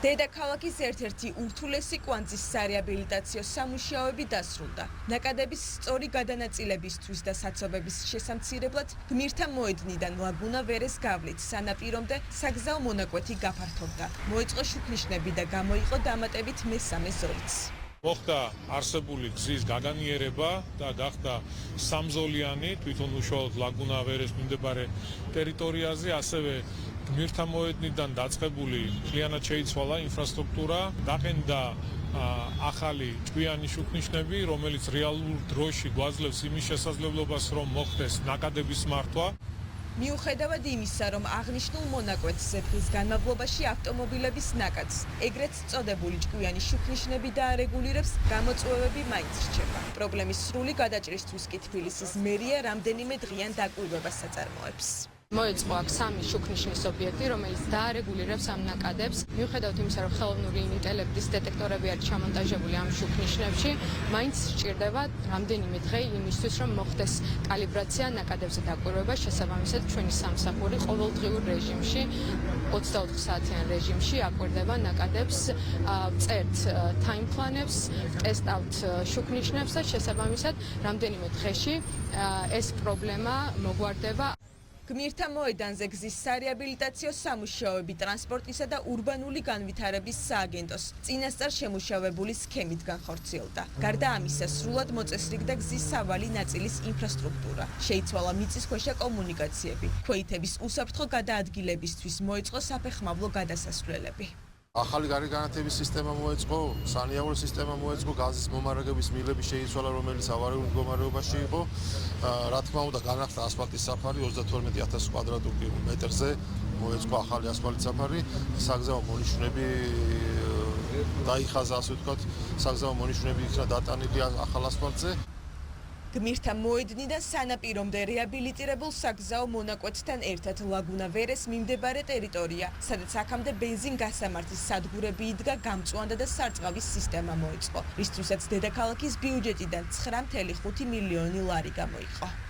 დედაქალაქის ერთ-ერთი ურთულესი კვანძის სარეაბილიტაციო სამუშაოები დასრულდა. ნაკადების სწორი გადანაწილებისთვის და საცობების შესამცირებლად გმირთა მოედნიდან ლაგუნა ვერეს გავლით სანაპირომდე საგზაო მონაკვეთი გაფართოვდა. მოიწყო შუქნიშნები და გამოიყო დამატებით მესამე ზოლიც. მოხდა არსებული გზის გაგანიერება და გახდა სამზოლიანი თვითონ უშუალოდ ლაგუნა ვერეს მიმდებარე ტერიტორიაზე, ასევე გმირთა მოედნიდან დაწყებული მთლიანად შეიცვალა ინფრასტრუქტურა, გაყენდა ახალი ჭკვიანი შუქნიშნები, რომელიც რეალურ დროში გვაძლევს იმის შესაძლებლობას, რომ მოხდეს ნაკადების მართვა. მიუხედავად იმისა, რომ აღნიშნულ მონაკვეთზე დღის განმავლობაში ავტომობილების ნაკადს, ეგრეთ წოდებული ჭკვიანი შუქნიშნები დაარეგულირებს, გამოწვევები მაინც რჩება. პრობლემის სრული გადაჭრისთვის კი თბილისის მერია რამდენიმე დღიან დაკვირვებას აწარმოებს. მოეწყო აქ სამი შუქნიშნის ობიექტი, რომელიც დაარეგულირებს ამ ნაკადებს. მიუხედავად იმისა, რომ ხელოვნური ინტელექტის დეტექტორები არის ჩამონტაჟებული ამ შუქნიშნებში, მაინც სჭირდება რამდენიმე დღე იმისთვის, რომ მოხდეს კალიბრაცია ნაკადებზე დაკვირვება, შესაბამისად ჩვენი სამსახური ყოველდღიურ რეჟიმში 24 საათიან რეჟიმში აკვირდება ნაკადებს, წერთ თაიმპლანებს, ტესტავთ შუქნიშნებს და შესაბამისად რამდენიმე დღეში ეს პრობლემა მოგვარდება. გმირთა მოედანზე გზის სარეაბილიტაციო სამუშაოები ტრანსპორტისა და ურბანული განვითარების სააგენტოს წინასწარ შემუშავებული სქემით განხორციელდა. გარდა ამისა, სრულად მოწესრიგდა გზის სავალი ნაწილის ინფრასტრუქტურა. შეიცვალა მიწისქვეშა კომუნიკაციები. ქვეითების უსაფრთხო გადაადგილებისთვის მოიწყო საფეხმავლო გადასასვლელები. ახალი გარეგანათების სისტემა მოეწყო, სანიავრო სისტემა მოეწყო, გაზის მომარაგების მილები შეიცვალა, რომელიც ავარიულ მდგომარეობაში იყო. რა თქმა უნდა, განახლდა ასფალტის საფარი 32,000 კვადრატულ მეტრზე, მოეწყო ახალი ასფალტის საფარი, საგზაო მონიშნები დაიხაზა, ასე ვთქვათ, საგზაო მონიშნები იქნა დატანილი ახალ ასფალტზე. გმირთა მოედნიდან სანაპირომდე რეაბილიტირებულ საგზაო მონაკვეთთან ერთად ლაგუნა ვერეს მიმდებარე ტერიტორია, სადაც აქამდე ბენზინ-გასამართის სადგურები იდგა, გამწვანდა და სარწყავის სისტემა მოეწყო, რისთვისაც დედაქალაქის ბიუჯეტიდან 9,5 მილიონი ლარი გამოიყო.